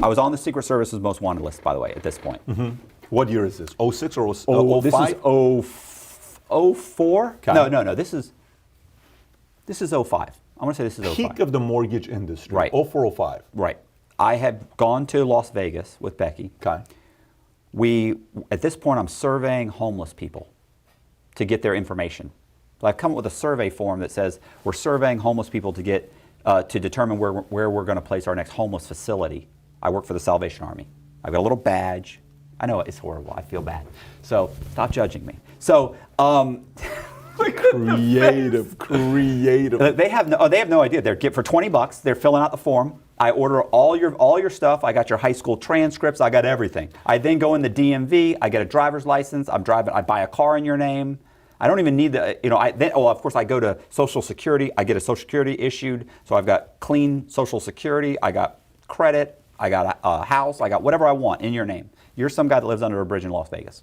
I was on the Secret Service's most wanted list, by the way, at this point. What year is this? 06 or 05? This is 04? Okay. No. This is 05. I want to say this is 05. Peak of the mortgage industry. Right. 04, 05. Right. I had gone to Las Vegas with Becky. Okay. At this point, I'm surveying homeless people to get their information. So I've come up with a survey form that says we're surveying homeless people to get to determine where we're going to place our next homeless facility. I work for the Salvation Army. I've got a little badge. I know it's horrible. I feel bad. So stop judging me. So creative. They have no idea. For $20, they're filling out the form. I order all your stuff. I got your high school transcripts. I got everything. I then go in the DMV. I get a driver's license. I'm driving. I buy a car in your name. I don't even need the, of course I go to Social Security. I get a Social Security issued. So I've got clean Social Security. I got credit. I got a house. I got whatever I want in your name. You're some guy that lives under a bridge in Las Vegas.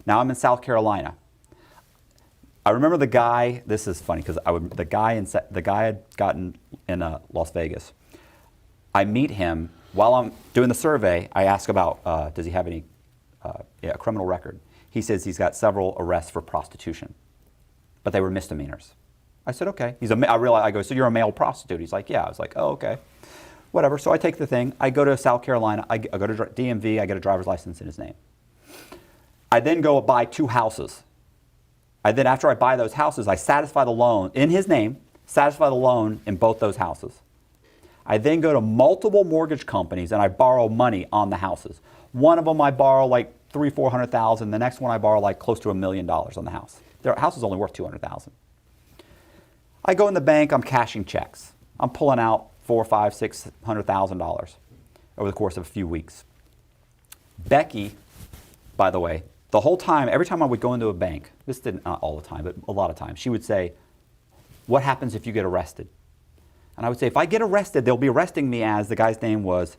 Now I'm in South Carolina. I remember the guy. This is funny because the guy had gotten in Las Vegas. I meet him while I'm doing the survey. I ask about does he have any criminal record. He says he's got several arrests for prostitution, but they were misdemeanors. I said okay. I go, so you're a male prostitute? He's like, yeah. I was like, oh, okay, whatever. So I take the thing. I go to South Carolina. I go to DMV. I get a driver's license in his name. I then go buy 2 houses. After I buy those houses, I satisfy the loan in his name. Satisfy the loan in both those houses. I then go to multiple mortgage companies and I borrow money on the houses. One of them I borrow like $300,000-400,000. The next one I borrow like close to $1 million on the house. Their house is only worth $200,000. I go in the bank. I'm cashing checks. I'm pulling out $400,000, $500,000, $600,000 over the course of a few weeks. Becky, by the way, the whole time, every time I would go into a bank, this didn't not all the time, but a lot of times, she would say, "What happens if you get arrested?" And I would say, if I get arrested, they'll be arresting me as, the guy's name was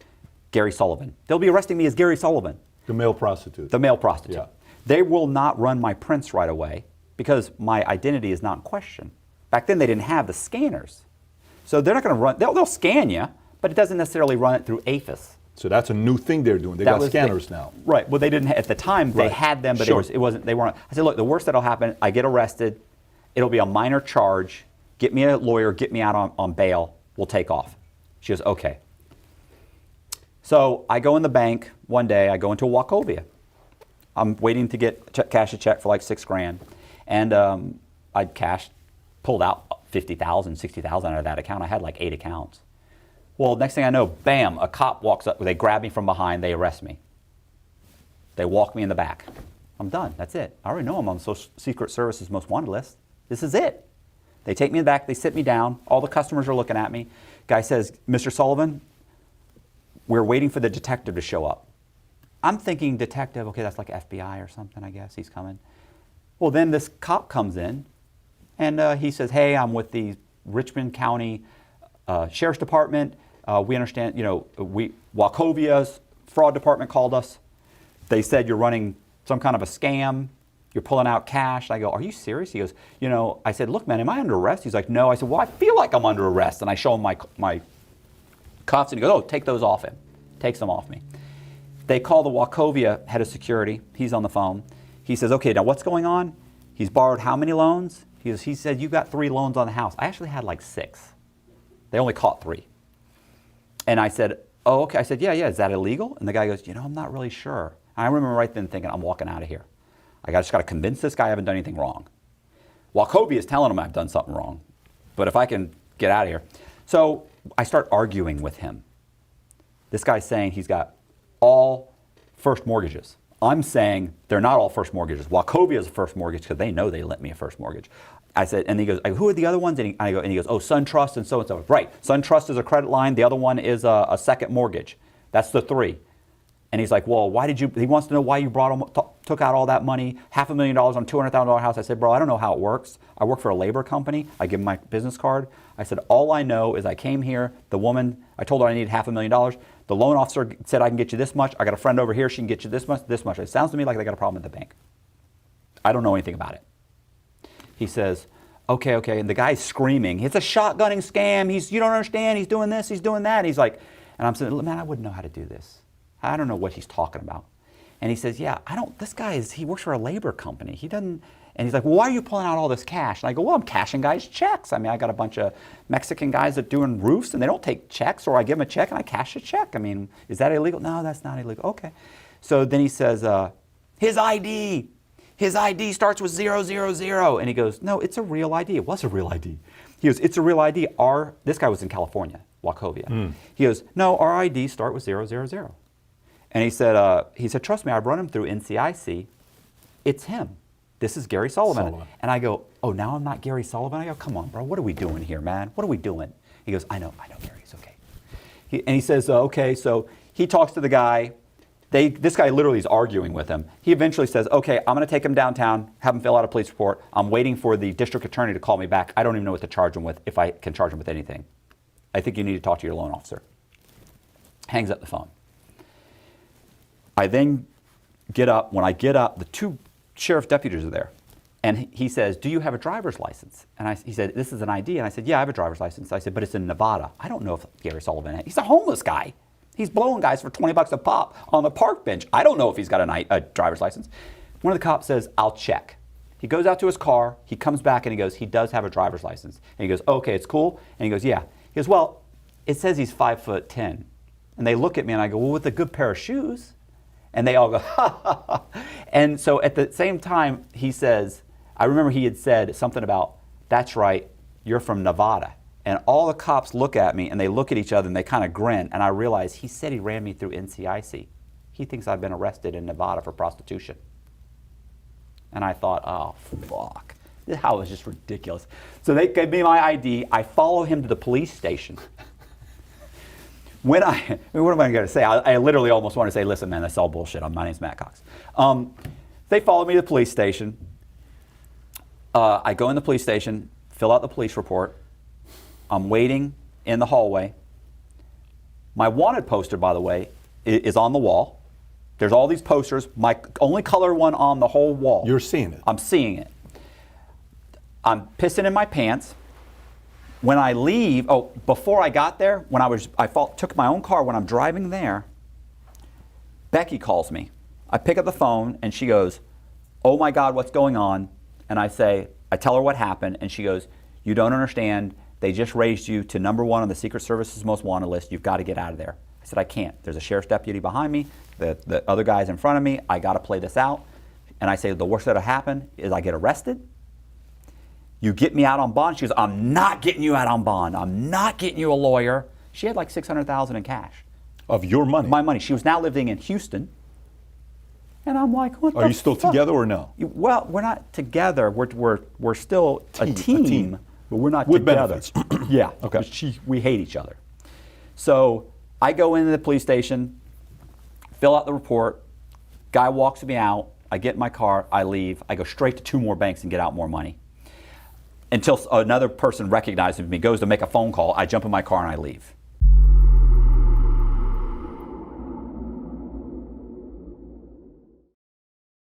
Gary Sullivan. They'll be arresting me as Gary Sullivan. The male prostitute. The male prostitute. Yeah. They will not run my prints right away because my identity is not in question. Back then, they didn't have the scanners. So they're not going to run, they'll scan you, but it doesn't necessarily run it through APHIS. So that's a new thing they're doing. They got scanners now. Right. Well, they didn't, at the time, they had them, but Sure. they weren't. I said, look, the worst that'll happen, I get arrested, it'll be a minor charge, get me a lawyer, get me out on bail, we'll take off. She goes, okay. So I go in the bank one day, I go into Wachovia. I'm waiting to cash a check for like $6,000. And I'd pulled out $50,000, $60,000 out of that account. I had like 8 accounts. Well, next thing I know, bam, a cop walks up. They grab me from behind. They arrest me. They walk me in the back. I'm done. That's it. I already know I'm on the Secret Service's most wanted list. This is it. They take me in the back. They sit me down. All the customers are looking at me. Guy says, Mr. Sullivan, we're waiting for the detective to show up. I'm thinking detective, okay, that's like FBI or something, I guess. He's coming. Well, then this cop comes in, and he says, hey, I'm with the Richmond County Sheriff's Department. We understand, Wachovia's fraud department called us. They said you're running some kind of a scam. You're pulling out cash. I go, are you serious? He goes, I said, look, man, am I under arrest? He's like, no. I said, well, I feel like I'm under arrest. And I show him my cuffs, and he goes, oh, take those off him. Takes them off me. They call the Wachovia head of security. He's on the phone. He says, okay, now what's going on? He's borrowed how many loans? He said, you got 3 loans on the house. I actually had like 6. They only caught 3. And I said, oh, okay. I said, yeah, is that illegal? And the guy goes, I'm not really sure. And I remember right then thinking, I'm walking out of here. I just got to convince this guy I haven't done anything wrong. Wachovia is telling him I've done something wrong. But if I can get out of here. So I start arguing with him. This guy's saying he's got all first mortgages. I'm saying they're not all first mortgages. Wachovia is a first mortgage because they know they lent me a first mortgage. I said, and he goes, who are the other ones? And he goes, oh, SunTrust and so and so. Right, SunTrust is a credit line. The other one is a second mortgage. That's the 3. And he's like, well, he wants to know why you took out all that money, $500,000 on a $200,000 house. I said, bro, I don't know how it works. I work for a labor company. I give him my business card. I said, all I know is I came here, the woman, I told her I needed $500,000. The loan officer said I can get you this much. I got a friend over here, she can get you this much, this much. It sounds to me like they got a problem at the bank. I don't know anything about it. He says, okay. And the guy's screaming, it's a shotgunning scam. You don't understand. He's doing this, he's doing that. And he's like, and I'm saying, man, I wouldn't know how to do this. I don't know what he's talking about. And he says, yeah, he works for a labor company. He doesn't, and he's like, well, why are you pulling out all this cash? And I go, well, I'm cashing guys' checks. I mean, I got a bunch of Mexican guys that doing roofs, and they don't take checks, or I give them a check and I cash a check. I mean, is that illegal? No, that's not illegal. Okay. So then he says, his ID starts with 000. And he goes, no, it's a real ID. It was a real ID. He goes, it's a real ID. This guy was in California, Wachovia. He goes, no, our IDs start with 000. And he said, trust me, I've run him through NCIC. It's him. This is Gary Sullivan. And I go, oh, now I'm not Gary Sullivan? I go, come on, bro, what are we doing here, man? What are we doing? He goes, I know, Gary, it's okay. And he says, okay, so he talks to the guy. This guy literally is arguing with him. He eventually says, okay, I'm going to take him downtown, have him fill out a police report. I'm waiting for the district attorney to call me back. I don't even know what to charge him with, if I can charge him with anything. I think you need to talk to your loan officer. Hangs up the phone. I then get up. When I get up, the 2 sheriff deputies are there. And he says, do you have a driver's license? And he said, this is an ID. And I said, yeah, I have a driver's license. I said, but it's in Nevada. I don't know if Gary Sullivan has. He's a homeless guy. He's blowing guys for $20 a pop on the park bench. I don't know if he's got a driver's license. One of the cops says, I'll check. He goes out to his car. He comes back and he goes, he does have a driver's license. And he goes, okay, it's cool. And he goes, yeah. He goes, well, it says he's 5'10". And they look at me and I go, well, with a good pair of shoes. And they all go, ha, ha, ha. And so at the same time, he says, I remember he had said something about, that's right, you're from Nevada. And all the cops look at me and they look at each other and they kind of grin. And I realize he said he ran me through NCIC. He thinks I've been arrested in Nevada for prostitution. And I thought, oh, fuck. That was just ridiculous. So they gave me my ID. I follow him to the police station. What am I going to say? I literally almost want to say, listen, man, that's all bullshit. My name's Matt Cox. They follow me to the police station. I go in the police station, fill out the police report. I'm waiting in the hallway. My wanted poster, by the way, is on the wall. There's all these posters. My only color one on the whole wall. You're seeing it. I'm seeing it. I'm pissing in my pants. When I leave, before I got there, took my own car. When I'm driving there, Becky calls me. I pick up the phone and she goes, oh my God, what's going on? And I tell her what happened, and she goes, you don't understand. They just raised you to #1 on the Secret Service's most wanted list. You've got to get out of there. I said, I can't. There's a sheriff's deputy behind me. The other guy's in front of me. I got to play this out. And I say, the worst that'll happen is I get arrested. You get me out on bond. She goes, I'm not getting you out on bond. I'm not getting you a lawyer. She had like $600,000 in cash. Of your money? My money. She was now living in Houston. And I'm like, what the fuck? Are you still together or no? Well, we're not together. We're still a team. But we're not with together. Benefits. Yeah. Okay. We hate each other. So I go into the police station, fill out the report. Guy walks me out. I get in my car. I leave. I go straight to 2 more banks and get out more money. Until another person recognizes me, goes to make a phone call. I jump in my car and I leave.